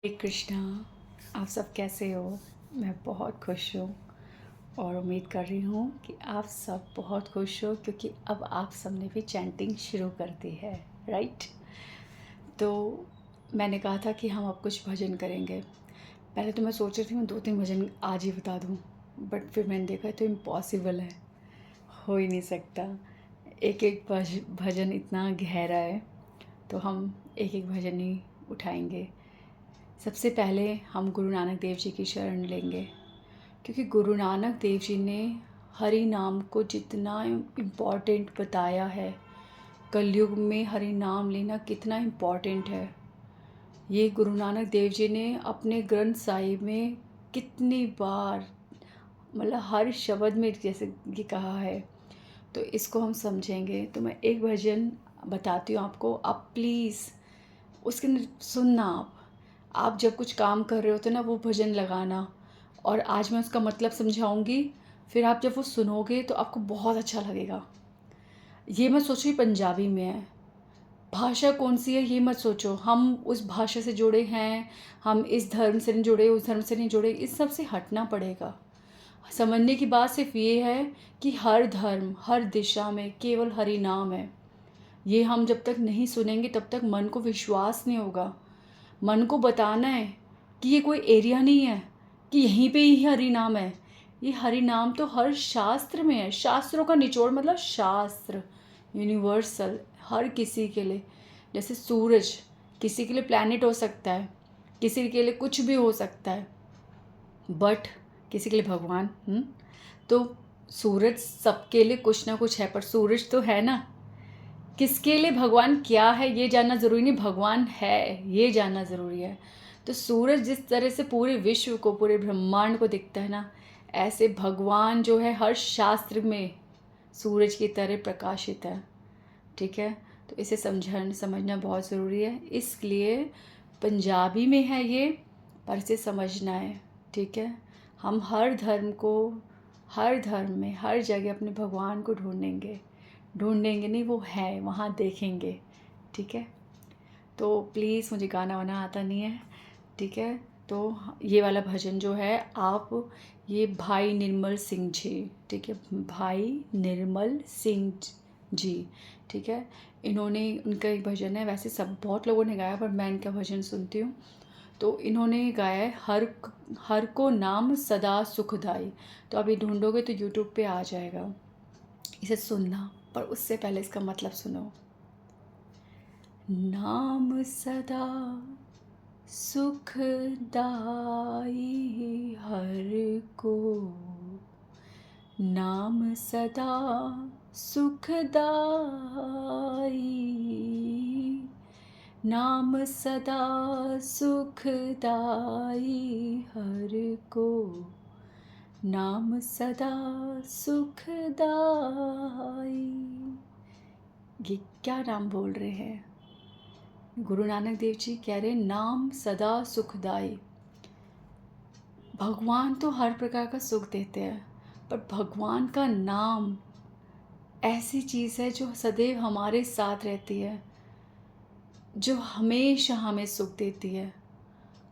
हरे कृष्णा। आप सब कैसे हो? मैं बहुत खुश हूँ और उम्मीद कर रही हूँ कि आप सब बहुत खुश हो, क्योंकि अब आप सबने भी चैंटिंग शुरू कर दी है, राइट? तो मैंने कहा था कि हम अब कुछ भजन करेंगे। पहले तो मैं सोच रही थी मैं 2-3 भजन आज ही बता दूँ, बट फिर मैंने देखा तो इम्पॉसिबल है, हो ही नहीं सकता। एक एक भजन इतना गहरा है, तो हम एक एक भजन ही उठाएंगे। सबसे पहले हम गुरु नानक देव जी की शरण लेंगे, क्योंकि गुरु नानक देव जी ने हरि नाम को जितना इम्पॉर्टेंट बताया है, कलयुग में हरि नाम लेना कितना इम्पॉर्टेंट है, ये गुरु नानक देव जी ने अपने ग्रंथ साहिब में कितनी बार, मतलब हर शब्द में जैसे कि कहा है। तो इसको हम समझेंगे। तो मैं एक भजन बताती हूँ आपको, आप प्लीज़ उसके अंदर सुनना। आप जब कुछ काम कर रहे होते ना, वो भजन लगाना, और आज मैं उसका मतलब समझाऊंगी। फिर आप जब वो सुनोगे तो आपको बहुत अच्छा लगेगा। ये मत सोचो ये पंजाबी में है, भाषा कौन सी है ये मत सोचो, हम उस भाषा से जुड़े हैं, हम इस धर्म से नहीं जुड़े, उस धर्म से नहीं जुड़े, इस सब से हटना पड़ेगा। समझने की बात सिर्फ ये है कि हर धर्म हर दिशा में केवल हरि नाम है। ये हम जब तक नहीं सुनेंगे तब तक मन को विश्वास नहीं होगा। मन को बताना है कि ये कोई एरिया नहीं है कि यहीं पे ही हरि नाम है। ये हरि नाम तो हर शास्त्र में है, शास्त्रों का निचोड़, मतलब शास्त्र यूनिवर्सल, हर किसी के लिए। जैसे सूरज किसी के लिए प्लैनेट हो सकता है, किसी के लिए कुछ भी हो सकता है, बट किसी के लिए भगवान। तो सूरज सबके लिए कुछ ना कुछ है, पर सूरज तो है ना। किसके लिए भगवान क्या है ये जानना ज़रूरी नहीं, भगवान है ये जानना ज़रूरी है। तो सूरज जिस तरह से पूरे विश्व को, पूरे ब्रह्मांड को दिखता है ना, ऐसे भगवान जो है हर शास्त्र में सूरज की तरह प्रकाशित है। ठीक है, तो इसे समझना बहुत ज़रूरी है। इसलिए पंजाबी में है ये, पर इसे समझना है। ठीक है, हम हर धर्म को, हर धर्म में हर जगह अपने भगवान को ढूंढेंगे नहीं, वो है वहाँ, देखेंगे। ठीक है, तो प्लीज़, मुझे गाना वाना आता नहीं है। ठीक है, तो ये वाला भजन जो है आप, ये भाई निर्मल सिंह जी, ठीक है, भाई निर्मल सिंह जी, ठीक है, इन्होंने, उनका एक भजन है, वैसे सब बहुत लोगों ने गाया पर मैं इनका भजन सुनती हूँ। तो इन्होंने गाया है, हर हर को नाम सदा सुखदाई। तो आप ये ढूंढोगे तो यूट्यूब पे आ जाएगा, इसे सुनना। पर उससे पहले इसका मतलब सुनो। नाम सदा सुखदाई हर को, नाम सदा सुखदाई, नाम सदा सुखदाई हर को, नाम सदा सुखदाई। ये क्या नाम बोल रहे हैं? गुरु नानक देव जी कह रहे हैं नाम सदा सुखदाई। भगवान तो हर प्रकार का सुख देते हैं, पर भगवान का नाम ऐसी चीज़ है जो सदैव हमारे साथ रहती है, जो हमेशा हमें सुख देती है।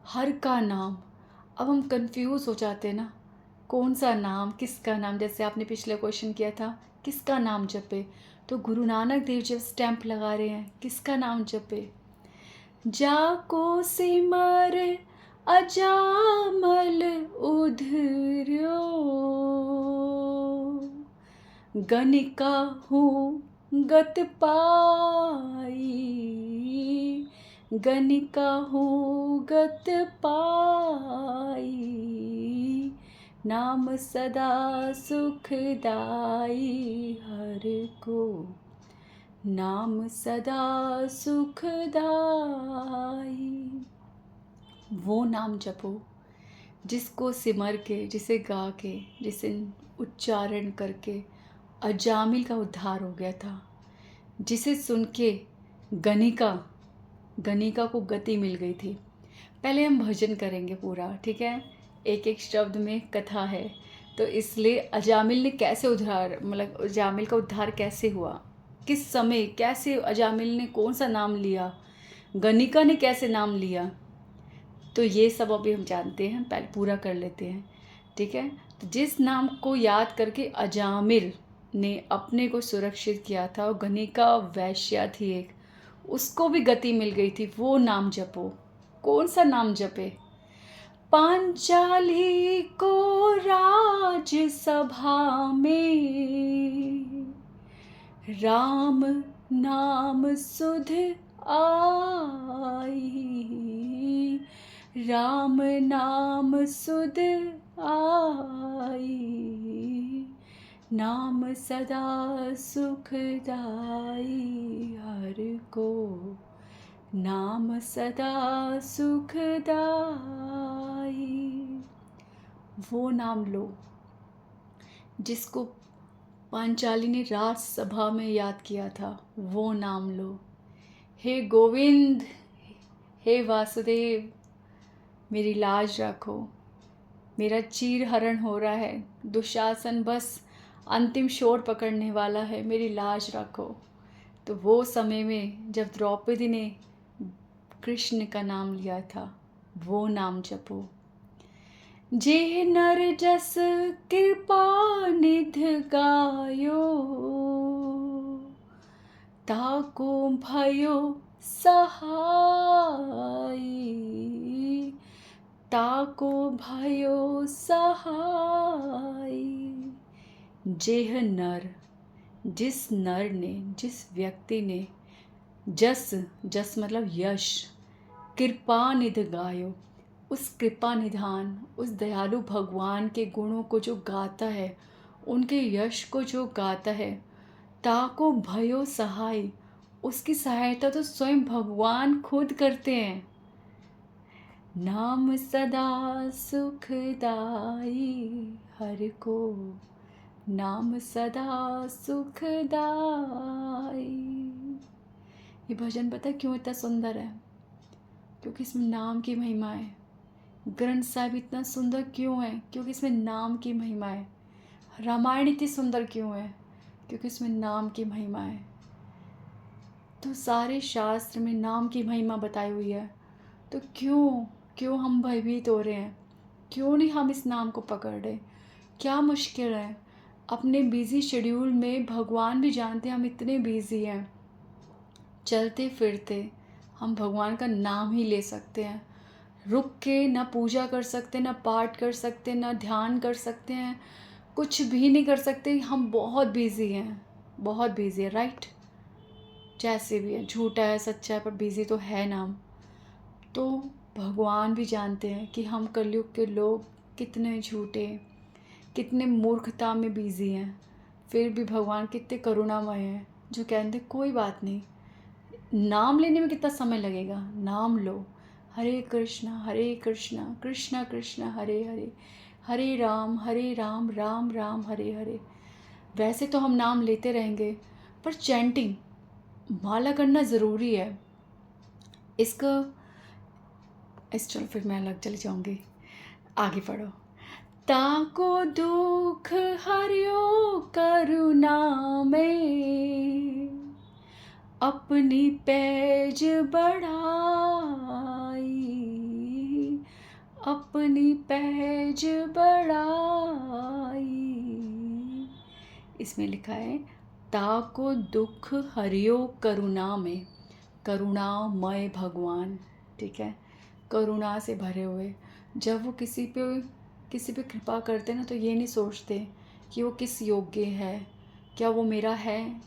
हर का नाम। अब हम कंफ्यूज हो जाते हैं ना, कौन सा नाम, किसका नाम। जैसे आपने पिछले क्वेश्चन किया था किसका नाम जपे, तो गुरु नानक देव जी स्टैंप लगा रहे हैं, किसका नाम जपे। जाको सिमर अजामल उधर्यो, गनिका हूँ गत पाई, गनिका हूँ गत पाई, नाम सदा सुखदाई हर को, नाम सदा सुखदाई। वो नाम जपो जिसको सिमर के, जिसे गा के, जिसे उच्चारण करके अजामिल का उद्धार हो गया था, जिसे सुन के गणिका को गति मिल गई थी। पहले हम भजन करेंगे पूरा, ठीक है, एक एक शब्द में कथा है। तो इसलिए अजामिल ने कैसे उद्धार, मतलब अजामिल का उद्धार कैसे हुआ, किस समय, कैसे अजामिल ने कौन सा नाम लिया, गणिका ने कैसे नाम लिया, तो ये सब अभी हम जानते हैं, पहले पूरा कर लेते हैं, ठीक है। तो जिस नाम को याद करके अजामिल ने अपने को सुरक्षित किया था, और गणिका वैश्या थी एक, उसको भी गति मिल गई थी, वो नाम जपो। कौन सा नाम जपे? पांचाली को राजसभा में राम नाम सुध आई, राम नाम सुध आई, नाम सदा सुखदाई हर को, नाम सदा सुखदाई। वो नाम लो जिसको पांचाली ने राजसभा में याद किया था, वो नाम लो। हे गोविंद, हे वासुदेव, मेरी लाज रखो, मेरा चीर हरण हो रहा है, दुशासन बस अंतिम शोर पकड़ने वाला है, मेरी लाज रखो। तो वो समय में जब द्रौपदी ने कृष्ण का नाम लिया था, वो नाम जपो। जे नर जस कृपा निध गायो, ताको भयो सहाय, ताको भयो सहाय। जेह नर, जिस नर ने, जिस व्यक्ति ने जस, जस मतलब यश, कृपा निध गायो, उस कृपा निधान, उस दयालु भगवान के गुणों को जो गाता है, उनके यश को जो गाता है, ताको भयो सहाय, उसकी सहायता तो स्वयं भगवान खुद करते हैं। नाम सदा सुखदाई हर को, नाम सदा सुखदाई। ये भजन पता है क्यों इतना सुंदर है? क्योंकि इसमें नाम की महिमा है। ग्रंथ साहिब इतना सुंदर क्यों है? क्योंकि इसमें नाम की महिमा है। रामायण इतनी सुंदर क्यों है? क्योंकि इसमें नाम की महिमा है। तो सारे शास्त्र में नाम की महिमा बताई हुई है। तो क्यों हम भयभीत हो रहे हैं? क्यों नहीं हम इस नाम को पकड़ रहे? क्या मुश्किल है? अपने बिजी शेड्यूल में भगवान भी जानते हैं हम इतने बिजी हैं, चलते फिरते हम भगवान का नाम ही ले सकते हैं। रुक के ना पूजा कर सकते, ना पाठ कर सकते, ना ध्यान कर सकते हैं, कुछ भी नहीं कर सकते। हम बहुत बिजी हैं, बहुत बिजी है, राइट? जैसे भी है, झूठा है सच्चा है, पर बिजी तो है नाम। तो भगवान भी जानते हैं कि हम कलयुग के लोग कितने झूठे, कितने मूर्खता में बिजी हैं, फिर भी भगवान कितने करुणामय हैं, जो कहते हैं कोई बात नहीं, नाम लेने में कितना समय लगेगा, नाम लो। हरे कृष्णा कृष्णा कृष्णा हरे हरे, हरे राम राम राम हरे हरे। वैसे तो हम नाम लेते रहेंगे, पर चैंटिंग, माला करना ज़रूरी है। चलो फिर मैं अलग चली जाऊँगी, आगे पढ़ो। ताको दुख हरियो करुणा में, अपनी पैज बढ़ाई, अपनी पैज बढ़ाई। इसमें लिखा है ताको दुख हरियो करुणा में, करुणामय भगवान, ठीक है, करुणा से भरे हुए। जब वो किसी पे कृपा करते हैं ना, तो ये नहीं सोचते कि वो किस योग्य है, क्या वो मेरा है,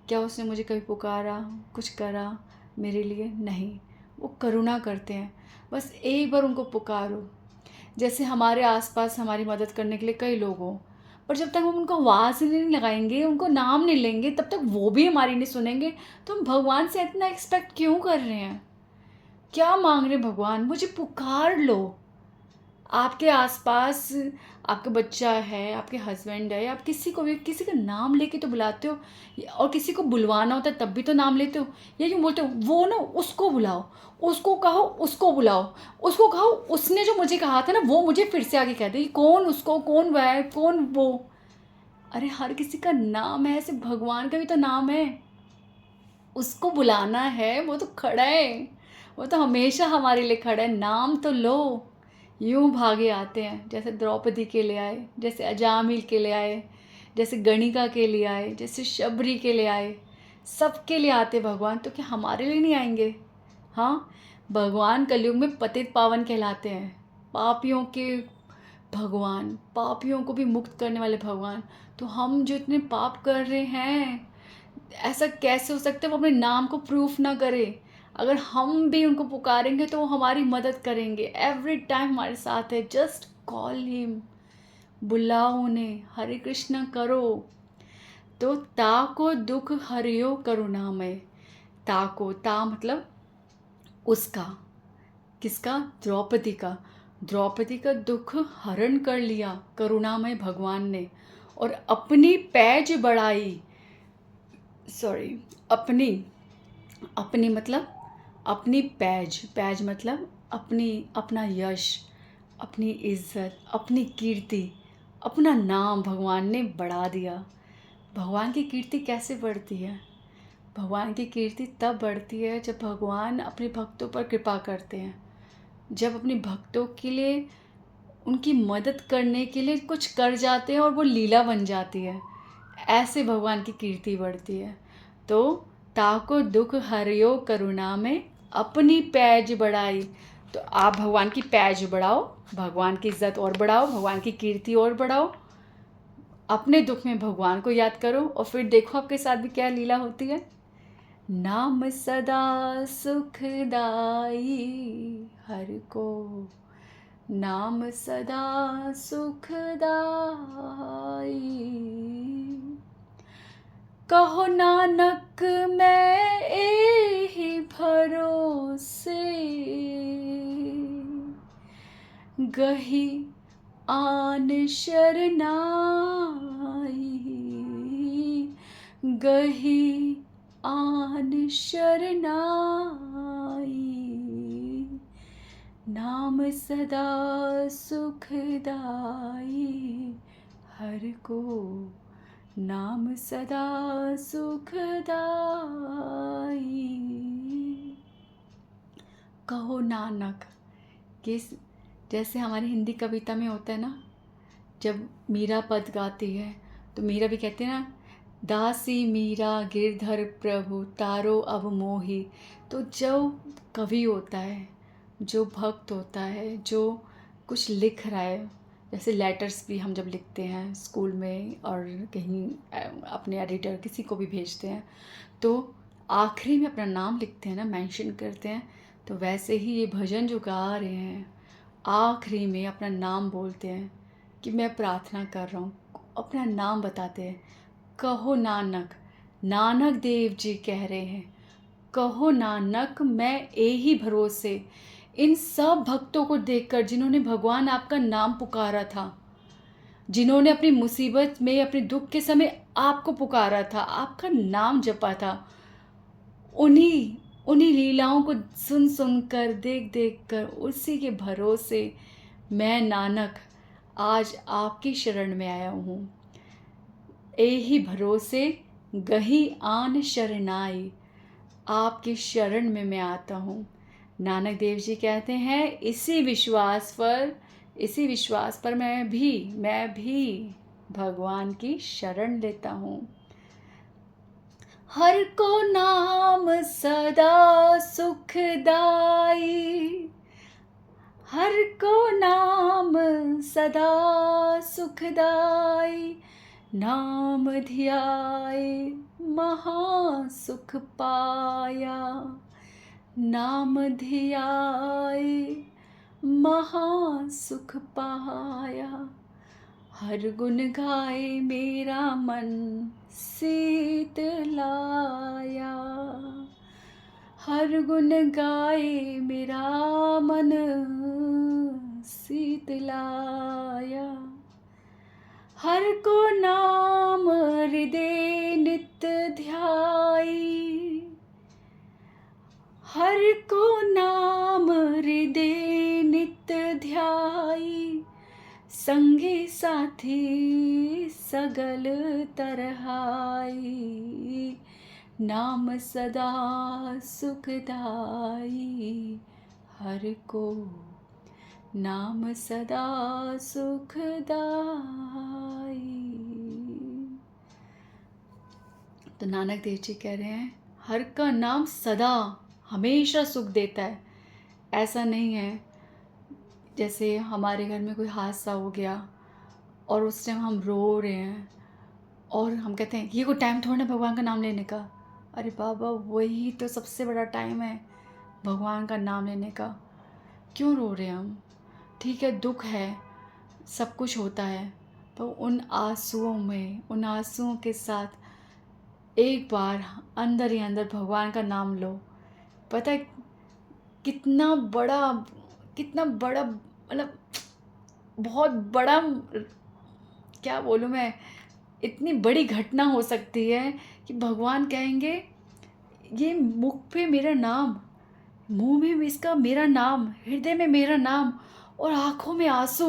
क्या उसने मुझे कभी पुकारा, कुछ करा मेरे लिए, नहीं। वो करुणा करते हैं, बस एक बार उनको पुकारो। जैसे हमारे आसपास हमारी मदद करने के लिए कई लोग हों, पर जब तक हम उनको आवाज़ नहीं लगाएंगे, उनको नाम नहीं लेंगे, तब तक वो भी हमारी नहीं सुनेंगे। तो हम भगवान से इतना एक्सपेक्ट क्यों कर रहे हैं? क्या मांग रहे भगवान? मुझे पुकार लो। आपके आसपास आपका बच्चा है, आपके हस्बैंड है, आप किसी को भी किसी का नाम लेके तो बुलाते हो, और किसी को बुलवाना होता है तब भी तो नाम लेते हो। या यूँ बोलते हो वो ना उसको बुलाओ, उसको कहो उसको बुलाओ, उसको कहो उसने जो मुझे कहा था ना वो मुझे फिर से आगे कह दे। कौन उसको, कौन वह, कौन वो? अरे हर किसी का नाम है, ऐसे भगवान का भी तो नाम है। उसको बुलाना है, वो तो खड़ा है, वो तो हमेशा हमारे लिए खड़ा है। नाम तो लो। यूं भागे आते हैं, जैसे द्रौपदी के लिए आए, जैसे अजामिल के लिए आए, जैसे गणिका के लिए आए, जैसे शबरी के लिए आए। सबके लिए आते भगवान, तो क्या हमारे लिए नहीं आएंगे? हाँ, भगवान कलयुग में पतित पावन कहलाते हैं, पापियों के भगवान, पापियों को भी मुक्त करने वाले भगवान। तो हम जो इतने पाप कर रहे हैं, ऐसा कैसे हो सकता है वो अपने नाम को प्रूफ ना करे? अगर हम भी उनको पुकारेंगे तो वो हमारी मदद करेंगे, एवरी टाइम हमारे साथ है। जस्ट कॉल हिम, बुलाओ उन्हें, हरे कृष्णा करो। तो ता को दुख हरियो करुणामय। ता को, ता मतलब उसका, किसका? द्रौपदी का। द्रौपदी का दुख हरण कर लिया करुणामय भगवान ने, और अपनी पैज बढ़ाई। सॉरी, अपनी, अपनी मतलब अपनी पैज, पैज मतलब अपनी, अपना यश, अपनी इज्जत, अपनी कीर्ति, अपना नाम भगवान ने बढ़ा दिया। भगवान की कीर्ति कैसे बढ़ती है? भगवान की कीर्ति तब बढ़ती है जब भगवान अपने भक्तों पर कृपा करते हैं, जब अपने भक्तों के लिए, उनकी मदद करने के लिए कुछ कर जाते हैं और वो लीला बन जाती है। ऐसे भगवान की कीर्ति बढ़ती है। तो ताको दुख हरियो करुणा में अपनी पैज बढ़ाई। तो आप भगवान की पैज बढ़ाओ, भगवान की इज्जत और बढ़ाओ, भगवान की कीर्ति और बढ़ाओ। अपने दुख में भगवान को याद करो, और फिर देखो आपके साथ भी क्या लीला होती है। नाम सदा सुखदाई हर को, नाम सदा सुखदाई। कहो नानक मैं एहि भरोसे, गही आन शरनाई, गही आन शरनाई। नाम सदा सुखदाई हर को, नाम सदा सुखदाई। कहो नानक, किस, जैसे हमारी हिंदी कविता में होता है ना, जब मीरा पद गाती है तो मीरा भी कहते हैं ना, दासी मीरा गिरधर प्रभु तारो अब मोही। तो जो कवि होता है, जो भक्त होता है, जो कुछ लिख रहा है, जैसे लेटर्स भी हम जब लिखते हैं स्कूल में और कहीं अपने एडिटर किसी को भी भेजते हैं, तो आखिरी में अपना नाम लिखते हैं ना, मेंशन करते हैं। तो वैसे ही ये भजन जो गा रहे हैं, आखिरी में अपना नाम बोलते हैं कि मैं प्रार्थना कर रहा हूँ, अपना नाम बताते हैं। कहो नानक, नानक देव जी कह रहे हैं, कहो नानक मैं एही भरोसे। इन सब भक्तों को देखकर जिन्होंने भगवान आपका नाम पुकारा था, जिन्होंने अपनी मुसीबत में, अपने दुख के समय आपको पुकारा था, आपका नाम जपा था, उन्हीं उन्हीं लीलाओं को सुन सुन कर, देख देख कर, उसी के भरोसे मैं नानक आज आपकी शरण में आया हूँ। एही भरोसे गही आन शरनाई, आपकी शरण में मैं आता हूँ। नानक देव जी कहते हैं, इसी विश्वास पर मैं भी भगवान की शरण लेता हूँ। हर को नाम सदा सुखदाई, हर को नाम सदा सुखदाई। नाम धियाए महासुख पाया, नाम धियाए महासुख पाया। हर गुण गाए मेरा मन शीतलाया, हर गुण गाए मेरा मन शीतलाया। हर को नाम हृदय नित्य ध्याई, हर को नाम हृदय नित्य ध्याई। संगी साथी सगल तरहाई, नाम सदा सुखदाई, हर को नाम सदा सुखदाई। तो नानक देव जी कह रहे हैं हर का नाम सदा हमेशा सुख देता है। ऐसा नहीं है जैसे हमारे घर में कोई हादसा हो गया और उस टाइम हम रो रहे हैं और हम कहते हैं ये कोई टाइम थोड़ा ना भगवान का नाम लेने का। अरे बाबा वही तो सबसे बड़ा टाइम है भगवान का नाम लेने का। क्यों रो रहे हैं हम? ठीक है दुख है, सब कुछ होता है, तो उन आंसुओं में, उन आंसुओं के साथ एक बार अंदर ही अंदर भगवान का नाम लो। पता है कितना बड़ा मतलब बहुत बड़ा, क्या बोलूँ मैं, इतनी बड़ी घटना हो सकती है कि भगवान कहेंगे ये मुख पे मेरा नाम, मुंह में इसका मेरा नाम, हृदय में मेरा नाम और आंखों में आंसू।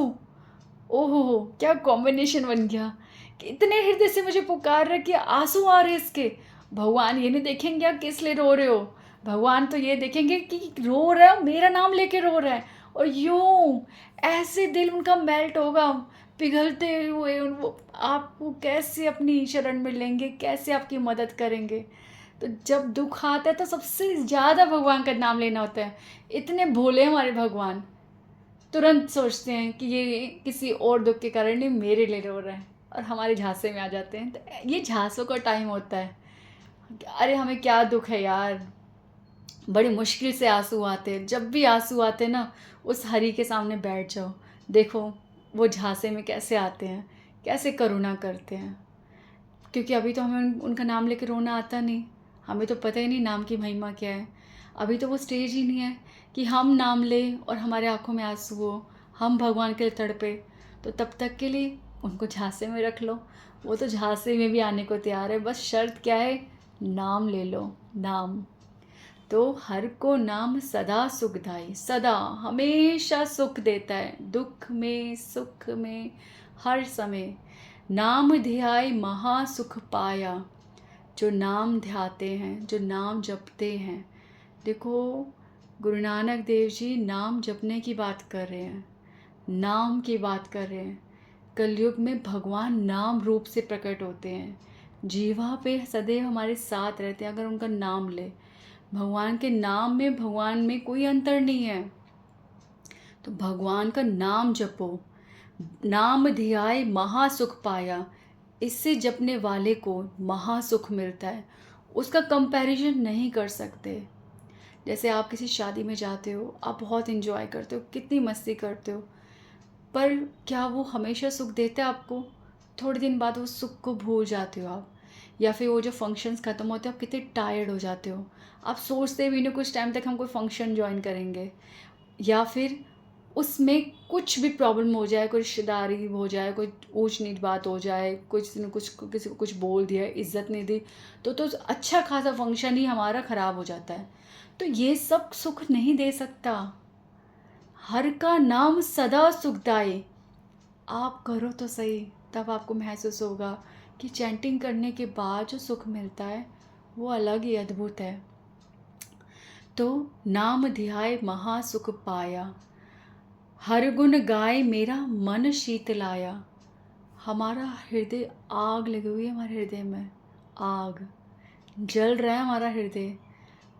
ओहो हो क्या कॉम्बिनेशन बन गया कि इतने हृदय से मुझे पुकार रहे कि आंसू आ रहे इसके। भगवान ये नहीं देखेंगे आप किस लिए रो रहे हो, भगवान तो ये देखेंगे कि रो रहा है मेरा नाम लेके रो रहा है। और यूं ऐसे दिल उनका मेल्ट होगा, पिघलते हुए वो आपको कैसे अपनी शरण में लेंगे, कैसे आपकी मदद करेंगे। तो जब दुख आता है तो सबसे ज़्यादा भगवान का नाम लेना होता है। इतने भोले हमारे भगवान, तुरंत सोचते हैं कि ये किसी और दुख के कारण नहीं मेरे लिए रो रहा है और हमारे झांसे में आ जाते हैं। तो ये झांसों का टाइम होता है। अरे हमें क्या दुख है यार, बड़ी मुश्किल से आंसू आते हैं। जब भी आंसू आते हैं ना उस हरि के सामने बैठ जाओ, देखो वो झांसे में कैसे आते हैं, कैसे करुणा करते हैं। क्योंकि अभी तो हमें उनका नाम लेकर रोना आता नहीं, हमें तो पता ही नहीं नाम की महिमा क्या है। अभी तो वो स्टेज ही नहीं है कि हम नाम लें और हमारे आंखों में आंसू हो, हम भगवान के लिए तड़पे। तो तब तक के लिए उनको झांसे में रख लो, वो तो झांसे में भी आने को तैयार है। बस शर्त क्या है, नाम ले लो, नाम। तो हर को नाम सदा सुखदाई, सदा हमेशा सुख देता है, दुख में सुख में हर समय। नाम ध्याय महासुख पाया, जो नाम ध्याते हैं, जो नाम जपते हैं। देखो गुरु नानक देव जी नाम जपने की बात कर रहे हैं, नाम की बात कर रहे हैं। कलयुग में भगवान नाम रूप से प्रकट होते हैं, जीवा पे सदैव हमारे साथ रहते हैं अगर उनका नाम ले। भगवान के नाम में, भगवान में कोई अंतर नहीं है। तो भगवान का नाम जपो, नाम ध्याय महासुख पाया, इससे जपने वाले को महासुख मिलता है, उसका कंपैरिजन नहीं कर सकते। जैसे आप किसी शादी में जाते हो, आप बहुत इन्जॉय करते हो, कितनी मस्ती करते हो, पर क्या वो हमेशा सुख देता है आपको? थोड़े दिन बाद वो सुख को भूल जाते हो आप। या फिर वो जो फंक्शंस ख़त्म होते हैं आप कितने टायर्ड हो जाते हो, आप सोचते भी नहीं कुछ टाइम तक हम कोई फंक्शन ज्वाइन करेंगे। या फिर उसमें कुछ भी प्रॉब्लम हो जाए, कोई रिश्तेदारी हो जाए, कोई ऊंच नीच बात हो जाए, किसी ने कुछ किसी को कुछ बोल दिया, इज्जत नहीं दी, तो अच्छा खासा फंक्शन ही हमारा ख़राब हो जाता है। तो ये सब सुख नहीं दे सकता। हर का नाम सदा सुखदाई, आप करो तो सही, तब आपको महसूस होगा कि चैंटिंग करने के बाद जो सुख मिलता है वो अलग ही अद्भुत है। तो नाम ध्याय महासुख पाया, हर गुण गाय मेरा मन शीतलाया। हमारा हृदय आग लगी हुई है, हमारे हृदय में आग जल रहा है, हमारा हृदय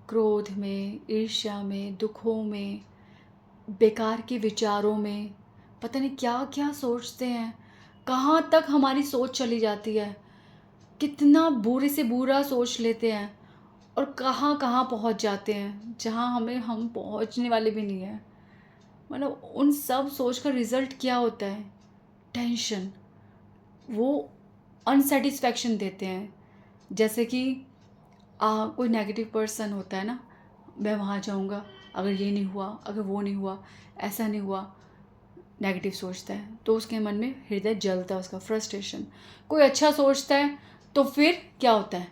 क्रोध में, ईर्ष्या में, दुखों में, बेकार के विचारों में, पता नहीं क्या क्या सोचते हैं, कहाँ तक हमारी सोच चली जाती है, कितना बुरे से बुरा सोच लेते हैं और कहाँ कहाँ पहुँच जाते हैं जहाँ हम पहुँचने वाले भी नहीं हैं। मतलब उन सब सोच का रिज़ल्ट क्या होता है? टेंशन, वो अनसेटिस्फैक्शन देते हैं। जैसे कि कोई नेगेटिव पर्सन होता है ना, मैं वहाँ जाऊँगा, अगर ये नहीं हुआ, अगर वो नहीं हुआ, ऐसा नहीं हुआ, नेगेटिव सोचता है तो उसके मन में हृदय जलता है, उसका फ्रस्ट्रेशन। कोई अच्छा सोचता है तो फिर क्या होता है,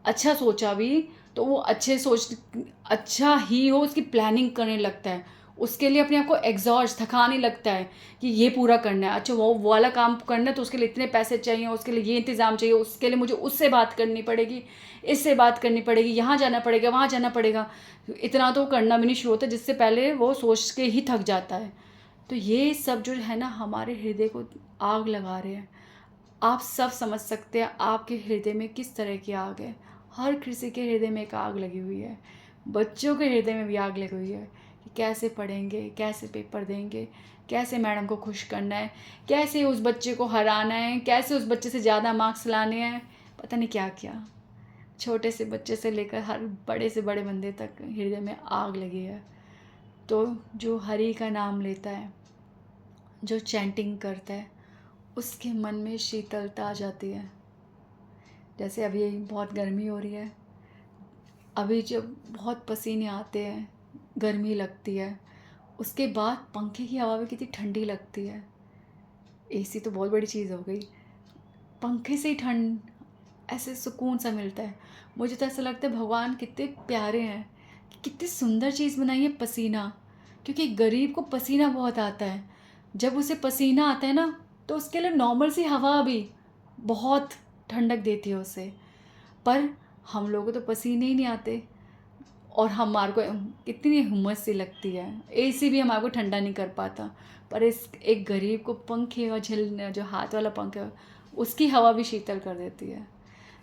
अच्छा सोचा भी तो वो अच्छा ही हो उसकी प्लानिंग करने लगता है, उसके लिए अपने आप को एग्जॉस्ट थकाने लगता है कि ये पूरा करना है, अच्छा वो वाला काम करना है तो उसके लिए इतने पैसे चाहिए, उसके लिए ये इंतज़ाम चाहिए, उसके लिए मुझे उससे बात करनी पड़ेगी, इससे बात करनी पड़ेगी, यहाँ जाना पड़ेगा, वहाँ जाना पड़ेगा। इतना तो करना भी नहीं शुरू होता जिससे पहले वो सोच के ही थक जाता है। तो ये सब जो है ना हमारे हृदय को आग लगा रहे हैं। आप सब समझ सकते हैं आपके हृदय में किस तरह की आग है। हर किसी के हृदय में एक आग लगी हुई है। बच्चों के हृदय में भी आग लगी हुई है कि कैसे पढ़ेंगे, कैसे पेपर देंगे, कैसे मैडम को खुश करना है, कैसे उस बच्चे को हराना है, कैसे उस बच्चे से ज़्यादा मार्क्स लाने हैं, पता नहीं क्या क्या। छोटे से बच्चे से लेकर हर बड़े से बड़े बंदे तक हृदय में आग लगी है। तो जो हरि का नाम लेता है, जो चैंटिंग करता है, उसके मन में शीतलता आ जाती है। जैसे अभी बहुत गर्मी हो रही है, अभी जब बहुत पसीने आते हैं, गर्मी लगती है, उसके बाद पंखे की हवा भी कितनी ठंडी लगती है। एसी तो बहुत बड़ी चीज़ हो गई, पंखे से ही ठंड, ऐसे सुकून सा मिलता है। मुझे तो ऐसा लगता है भगवान कितने प्यारे हैं, कि कितनी सुंदर चीज़ बनाई है पसीना। क्योंकि गरीब को पसीना बहुत आता है, जब उसे पसीना आता है ना तो उसके लिए नॉर्मल सी हवा भी बहुत ठंडक देती है उसे। पर हम लोगों को तो पसीने ही नहीं आते, और हमारे को कितनी हुम्मस सी लगती है, एसी भी हमारे को ठंडा नहीं कर पाता। पर इस एक गरीब को पंखे और झिल जो हाथ वाला पंखा है, उसकी हवा भी शीतल कर देती है।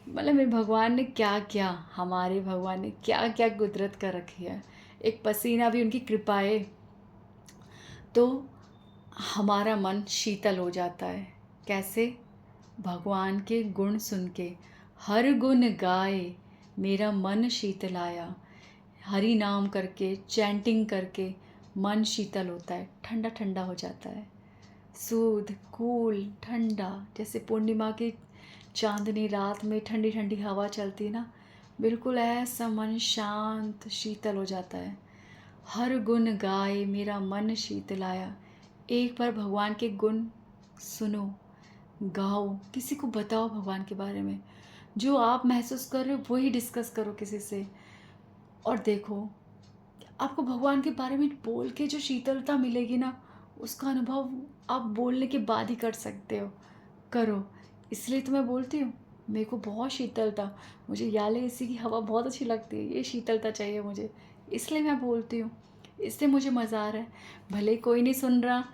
मतलब मेरे भगवान ने क्या क्या, हमारे भगवान ने क्या क्या कुदरत कर रखी है। एक पसीना भी उनकी कृपा है, तो हमारा मन शीतल हो जाता है। कैसे? भगवान के गुण सुन के, हर गुण गाए मेरा मन शीतलाया। हरि नाम करके, चैंटिंग करके मन शीतल होता है, ठंडा ठंडा हो जाता है, सूद कूल ठंडा। जैसे पूर्णिमा की चांदनी रात में ठंडी ठंडी हवा चलती है ना, बिल्कुल ऐसा मन शांत शीतल हो जाता है। हर गुण गाए मेरा मन शीतलाया। एक बार भगवान के गुण सुनो, गाओ, किसी को बताओ भगवान के बारे में। जो आप महसूस कर रहे हो वही डिस्कस करो किसी से, और देखो आपको भगवान के बारे में बोल के जो शीतलता मिलेगी ना, उसका अनुभव आप बोलने के बाद ही कर सकते हो। करो, इसलिए तो मैं बोलती हूँ, मेरे को बहुत शीतलता, मुझे याले एसी की हवा बहुत अच्छी लगती है, ये शीतलता चाहिए मुझे, इसलिए मैं बोलती हूँ। इससे मुझे मज़ा आ रहा है, भले कोई नहीं सुन रहा,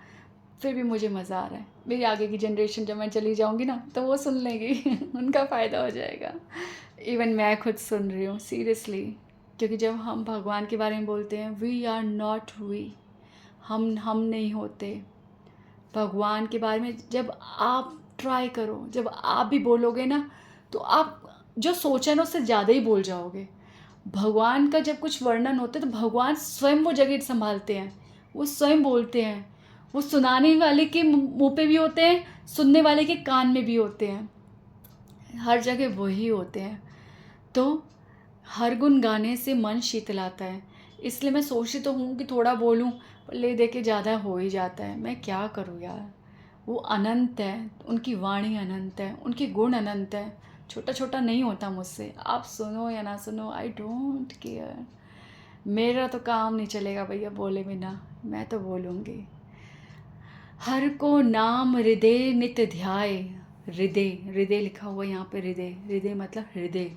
फिर भी मुझे मज़ा आ रहा है। मेरी आगे की जनरेशन जब मैं चली जाऊँगी ना तो वो सुन लेगी उनका फ़ायदा हो जाएगा। इवन मैं खुद सुन रही हूँ सीरियसली, क्योंकि जब हम भगवान के बारे में बोलते हैं, वी आर नॉट वी, हम नहीं होते। भगवान के बारे में जब आप ट्राई करो, जब आप भी बोलोगे ना, तो आप जो सोचा ना उससे ज़्यादा ही बोल जाओगे। भगवान का जब कुछ वर्णन होता है तो भगवान स्वयं वो जगह संभालते हैं, वो स्वयं बोलते हैं। वो सुनाने वाले के मुंह पे भी होते हैं, सुनने वाले के कान में भी होते हैं, हर जगह वही होते हैं। तो हर गुण गाने से मन शीतलाता है। इसलिए मैं सोचती तो हूँ कि थोड़ा बोलूँ, पर ले दे के ज़्यादा हो ही जाता है। मैं क्या करूँ यार, वो अनंत है, उनकी वाणी अनंत है, उनके गुण अनंत है। छोटा छोटा नहीं होता मुझसे, आप सुनो या ना सुनो, आई डोंट केयर। मेरा तो काम नहीं चलेगा भैया बोले बिना, मैं तो बोलूँगी। हर को नाम हृदय नित ध्याए। हृदय, हृदय लिखा हुआ यहाँ पे, हृदय, हृदय मतलब हृदय।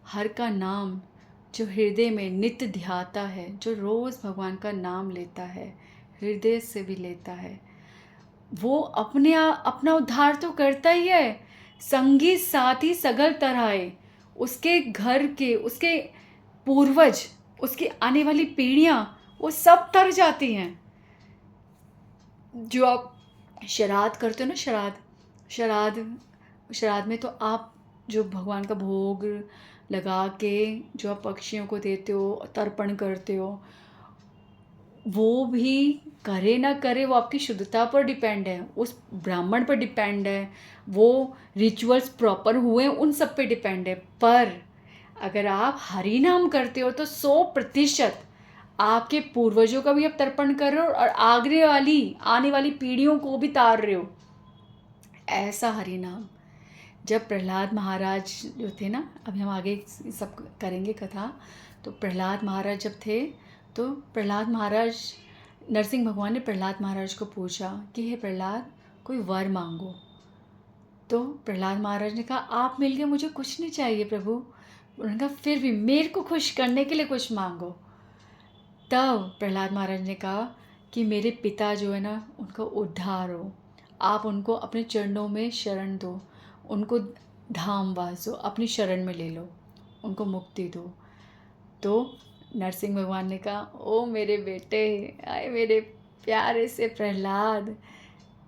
हर का नाम जो हृदय में नित्य ध्याता है, जो रोज़ भगवान का नाम लेता है, हृदय से भी लेता है, वो अपना उद्धार तो करता ही है, संगी साथी सगल तरहाए। उसके घर के, उसके पूर्वज, उसकी आने वाली पीढ़ियाँ, वो सब तर जाती हैं। जो आप श्राद्ध करते हो ना, श्राद्ध में तो आप जो भगवान का भोग लगा के जो आप पक्षियों को देते हो, तर्पण करते हो, वो भी करे ना करे वो आपकी शुद्धता पर डिपेंड है, उस ब्राह्मण पर डिपेंड है, वो रिचुअल्स प्रॉपर हुए उन सब पे डिपेंड है। पर अगर आप हरि नाम करते हो तो 100% आपके पूर्वजों का भी आप तर्पण कर रहे हो, और आने वाली पीढ़ियों को भी तार रहे हो। ऐसा हरि नाम। जब प्रहलाद महाराज जो थे ना, अभी हम आगे सब करेंगे कथा, तो प्रहलाद महाराज जब थे, तो प्रहलाद महाराज नरसिंह भगवान ने प्रहलाद महाराज को पूछा कि हे प्रहलाद, कोई वर मांगो। तो प्रहलाद महाराज ने कहा, आप मिल गए, मुझे कुछ नहीं चाहिए प्रभु। उन्होंने कहा, फिर भी मेरे को खुश करने के लिए कुछ मांगो। तब प्रहलाद महाराज ने कहा कि मेरे पिता जो है ना, उनका उद्धार हो, आप उनको अपने चरणों में शरण दो, उनको धामवास हो, अपनी शरण में ले लो, उनको मुक्ति दो। तो नरसिंह भगवान ने कहा, ओ मेरे बेटे, आए मेरे प्यारे से प्रहलाद,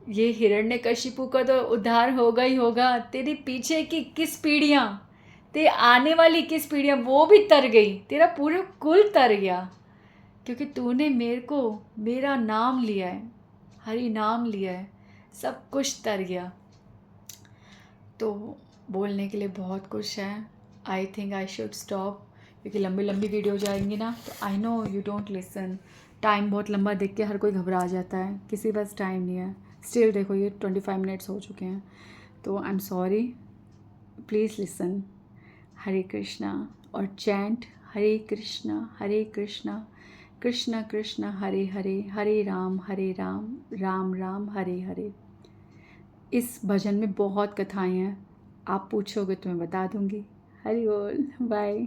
ये हिरण्यकशिपु का तो उद्धार होगा ही होगा, तेरी पीछे की 21 पीढ़ियाँ, तेरी आने वाली 21 पीढ़ियाँ वो भी तर गई, तेरा पूरा कुल तर गया, क्योंकि तूने मेरे को मेरा नाम लिया है, हरि नाम लिया है, सब कुछ तर गया। तो बोलने के लिए बहुत कुछ है। I think I should stop, क्योंकि लंबी लंबी वीडियो जाएंगी ना, तो I know you don't listen. Time बहुत लंबा देख के हर कोई घबरा जाता है, किसी पास टाइम नहीं है। स्टिल देखो ये 25 मिनट्स हो चुके हैं, तो I am sorry, please listen. Hare Krishna और चैंट हरे कृष्णा कृष्णा कृष्णा हरे हरे, हरे राम राम राम हरे हरे। इस भजन में बहुत कथाएं हैं, आप पूछोगे तो मैं बता दूंगी। हरि बोल, बाय।